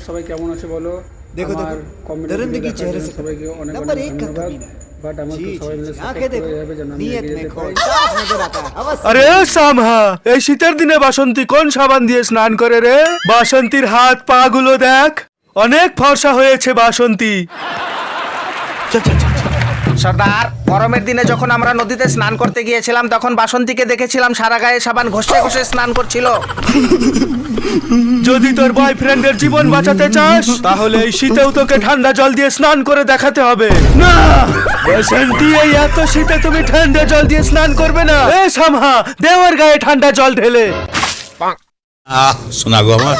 সবাই কেমন আছে বলো? দেখো আমার কমেন্ট दरिंदगी चेहरे से সবাইকে অনেক नंबर অনেক एक का ধন্যবাদ। कमीना বাট আমাকে जी সবাই जी মিলে आंखें সাপোর্ট देखो করে যাবে যেন আমি नीयत এগিয়ে में যেতে खोल পারি। साफ नजर आता है अवश्य আরে সামহা, এই শীতের দিনে বাসন্তী কোন সাবান দিয়ে স্নান করে রে? বাসন্তীর হাত পা গুলো দেখ, অনেক ফর্সা হয়েছে বাসন্তী। সর্দার, গরমের দিনে যখন আমরা নদীতে স্নান করতে গিয়েছিলাম তখন বাসন্তীকে দেখেছিলাম সারা গায়ে সাবান ঘষে ঘষে স্নান করছিল। যদি তোর বয়ফ্রেন্ডের জীবন বাঁচাতে চাস তাহলে এই শীতেও তোকে ঠান্ডা জল দিয়ে স্নান করে দেখাতে হবে। না বাসন্তী, এই এত শীতে তুমি ঠান্ডা জল দিয়ে স্নান করবে না। এ সামহা, দেওয়ার গায়ে ঠান্ডা জল ঢেলে। শোনা গো আমার।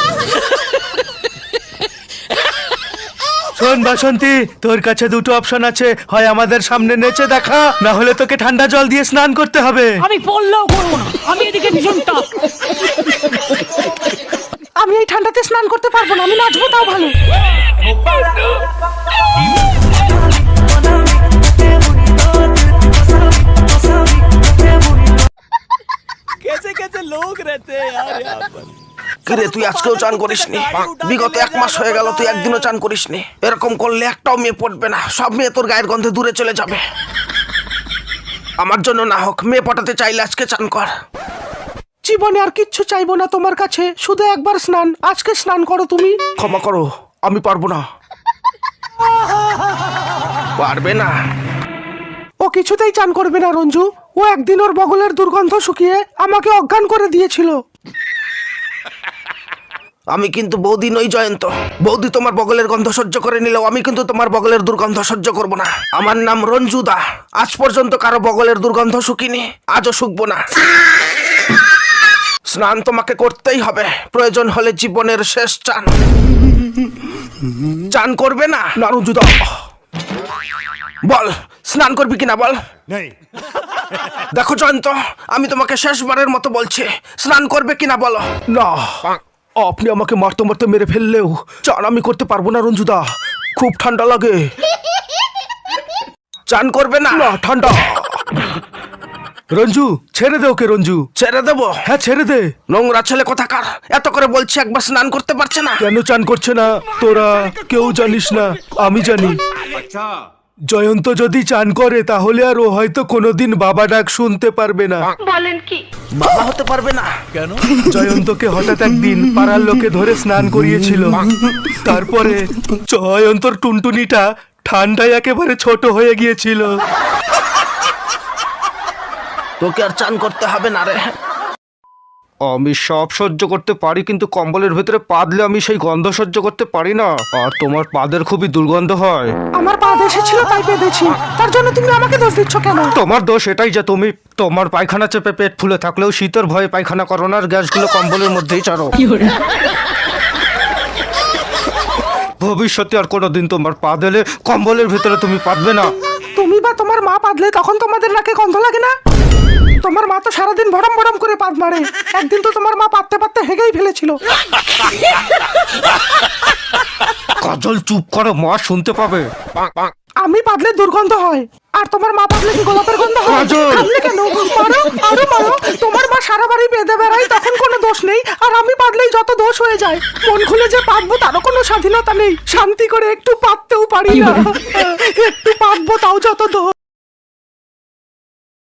শোন বাসন্তী, তোর কাছে দুটো অপশন আছে, হয় আমাদের সামনে নেচে দেখা, না হলে তোকে ঠান্ডা জল দিয়ে স্নান করতে হবে। আমি পড়লেও করবো না, আমি এদিকে ভীষণ টাপ। আমি এই ঠান্ডাতে স্নান করতে পারবো না, আমি নাচবো তাও ভালো। কিরে, তুই আজকেও চান করিসনি? বিগত 1 মাস হয়ে গেল তুই একদিনও চান করিসনি। এরকম করলে একটাও মেয়ে পড়বে না, সব মেয়ে তোর গায়ের গন্ধে দূরে চলে যাবে। আমার জন্য না হোক, মেয়ে পটাতে চাইলে আজকে চান কর। জীবনে আর কিচ্ছু চাইবো না তোমার কাছে, শুধু একবার স্নান। আজকে স্নান করো তুমি। ক্ষমা করো, আমি পারবো না। পারবে না? ও কিছুতেই চান করবে না রঞ্জু। ও একদিন ওর বগলের দুর্গন্ধ শুকিয়ে আমাকে অজ্ঞান করে দিয়েছিল। আমি কিন্তু বৌদি নই জয়ন্ত। বৌদি তোমার বগলের গন্ধ সহ্য করে নিলেও আমি কিন্তু তোমার বগলের দুর্গন্ধ সহ্য করব না। আমার নাম রঞ্জু দা। আজ পর্যন্ত কারো বগলের দুর্গন্ধ শুকিনি, আজও শুকবো না। স্নান তোমাকে করতেই হবে, প্রয়োজন হলে জীবনের শেষ চান। চান করবে না? না রঞ্জু দা, বল স্নান করবি কিনা বল। দেখো জয়ন্ত, আমি তোমাকে শেষবারের মতো বলছি, স্নান করবে কিনা বলো। না, আপনি আমাকে মারতে মারতে মেরে ফেললেও চান আমি করতে পারবো না রঞ্জুদা, খুব ঠান্ডা লাগে। চান করবে না? না, ঠান্ডা। রঞ্জু, ছেড়ে দে ওকে। রঞ্জু, ছেড়ে দেবো? হ্যাঁ ছেড়ে দে। নোংরা ছেলে কোথাকার, এত করে বলছি একবার স্নান করতে পারছে না। কেন চান করছে না তোরা কেউ জানিস না, আমি জানি। জয়ন্ত যদি চান করে তাহলে আর ও হয়তো কোনোদিন বাবা ডাক শুনতে পারবে না। বাবা হতে পারবে না? জয়ন্তকে হঠাৎ একদিন পাড়ার লোকে ধরে স্নান করিয়েছিল। তারপরে জয়ন্তর টুনটুনিটা ঠান্ডায় একেবারে ছোট হয়ে গিয়েছিল। তোকে আর চান করতে হবে না রে। আমি সব সহ্য করতে পারি, কিন্তু কম্বলের ভেতরে পা দিলে আমি সেই গন্ধ সহ্য করতে পারি না। আর তোমার পাদের খুবই দুর্গন্ধ হয়। আমার পা এসেছিল তাই পেয়েছি, তার জন্য তুমি আমাকে দোষ দিচ্ছ কেন? তোমার দোষ এটাই যে তুমি তোমার পায়খানা চেপে পেট ফুলে থাকলেও শীতের ভয়ে পায়খানা করো না, আর গ্যাসগুলো কম্বলের মধ্যেই ছাড়ো। ভবিষ্যতে আর কোনোদিন তোমার পা দিলে কম্বলের ভেতরে তুমি পাতবে না। তুমি বা তোমার মা পাদলে তখন তোমাদের নাকে গন্ধ লাগে না? তোমার মা তো সারাদিন ভরম ভরম করে পাদ মারে, একদিন তো তোমার মা পাততে পাততে হেগেই ফেলেছিল। কাজল চুপ করো, মা শুনতে পাবে। আমি পাদলে দুর্গন্ধ হয়, আর তোমার মা পাদলে কি গোলাপের গন্ধ হয়? কাজল! থামলে কেন? মারো, আরো মারো। তোমার মা সারা বাড়ি বেঁধে বেড়ায়, তখন কোনো দোষ নেই, আর আমি পাদলেই যত দোষ হয়ে যায়। মন খুলে যে পাতবো তারও কোনো স্বাধীনতা নেই, শান্তি করে একটু পাততেও পারি না। একটু পাতবো তাও যত দোষ।